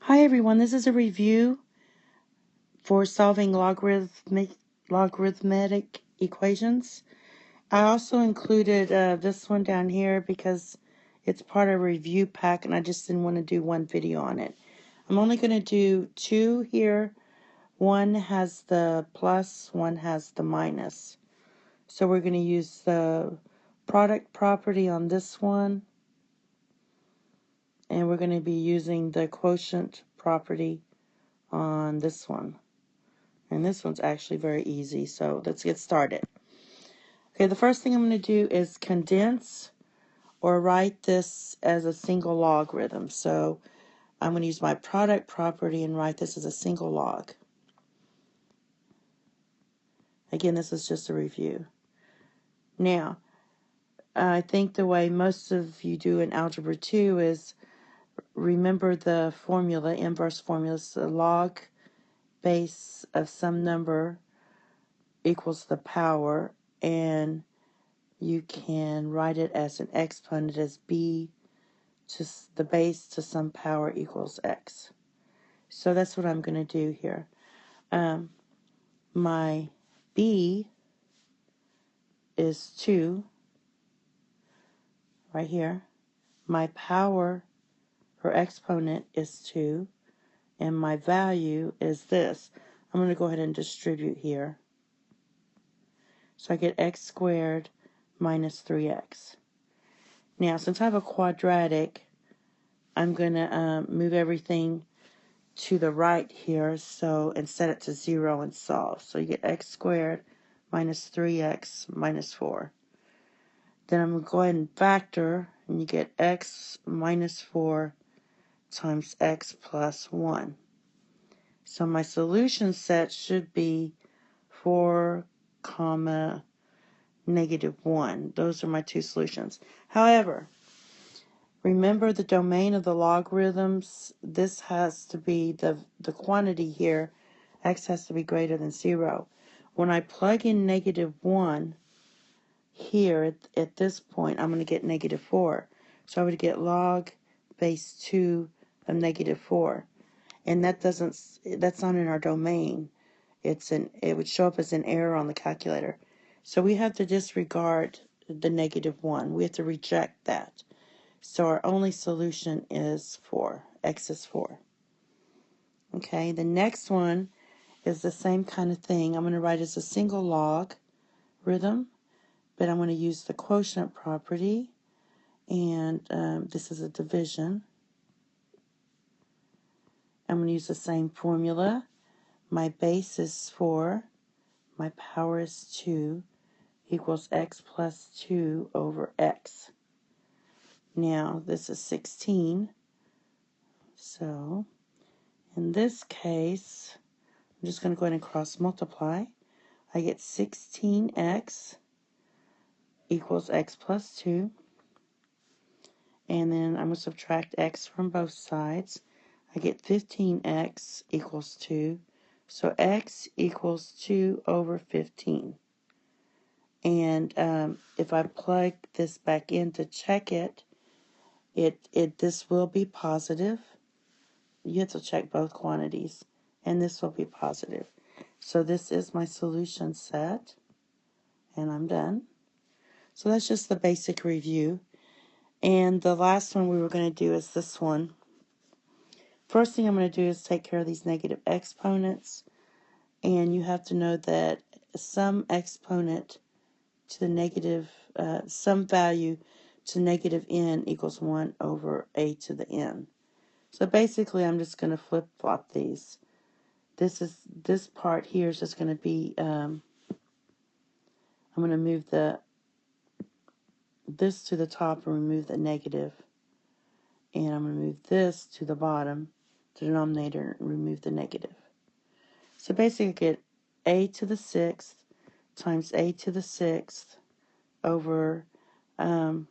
Hi everyone, this is a review for solving logarithmic equations. I also included this one down here because it's part of a review pack and I just didn't want to do one video on it. I'm only going to do two here. One has the plus, one has the minus. So we're going to use the product property on this one, and we're going to be using the quotient property on this one. And this one's actually very easy, so let's get started. Okay, the first thing I'm going to do is condense or write this as a single logarithm. So I'm going to use my product property and write this as a single log. Again, this is just a review. Now, I think the way most of you do in Algebra 2 is remember the formula, inverse formula. It's the log base of some number equals the power, and you can write it as an exponent as b to the base to some power equals x. So that's what I'm going to do here. My b is 2 right here. My power or exponent is 2, and my value is this. I'm going to go ahead and distribute here. So I get x squared minus 3x. Now, since I have a quadratic, I'm going to move everything to the right here, so and set it to 0 and solve. So you get x squared minus 3x minus 4. Then I'm going to go ahead and factor, and you get x minus 4 times x plus 1. So my solution set should be 4, comma, negative 1. Those are my two solutions. However, remember the domain of the logarithms. This has to be the quantity here. X has to be greater than 0. When I plug in negative 1 here at this point, I'm going to get negative 4. So I would get log base 2 of negative 4. And that's not in our domain. It would show up as an error on the calculator. So we have to disregard the negative 1. We have to reject that. So our only solution is 4. X is 4. Okay, the next one is the same kind of thing. I'm going to write as a single logarithm, but I'm going to use the quotient property, and this is a division. I'm going to use the same formula. My base is 4. My power is 2 equals x plus 2 over x. Now, this is 16. So, in this case, I'm just going to go ahead and cross multiply. I get 16x equals x plus 2. And then I'm going to subtract x from both sides. I get 15x equals 2. So x equals 2 over 15. And if I plug this back in to check it, this will be positive. You have to check both quantities, and this will be positive. So this is my solution set, and I'm done. So that's just the basic review. And the last one we were going to do is this one. First thing I'm going to do is take care of these negative exponents, and you have to know that some exponent to the negative, some value to negative n equals 1 over a to the n. So basically, I'm just going to flip-flop these. This part here is just going to be, I'm going to move this to the top and remove the negative. And I'm going to move this to the bottom, the denominator, and remove the negative. So basically, I get a to the 6th times a to the 6th over, I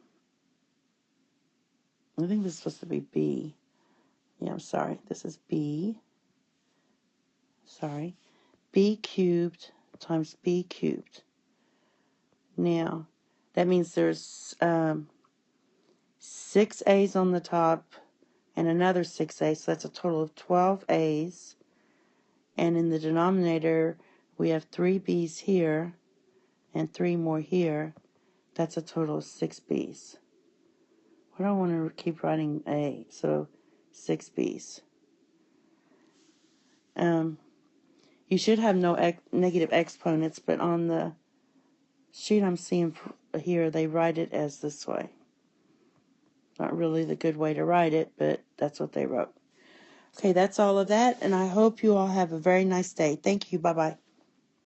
think this is supposed to be b. Yeah, I'm sorry. This is b. Sorry. B cubed times b cubed. Now, that means there's 6 a's on the top and another 6A, so that's a total of 12 A's. And in the denominator, we have 3 B's here and 3 more here. That's a total of 6 B's. I don't want to keep writing A, so 6 B's. You should have no negative exponents, but on the sheet I'm seeing here, they write it as this way. Not really the good way to write it, but that's what they wrote. Okay, that's all of that, and I hope you all have a very nice day. Thank you. Bye-bye.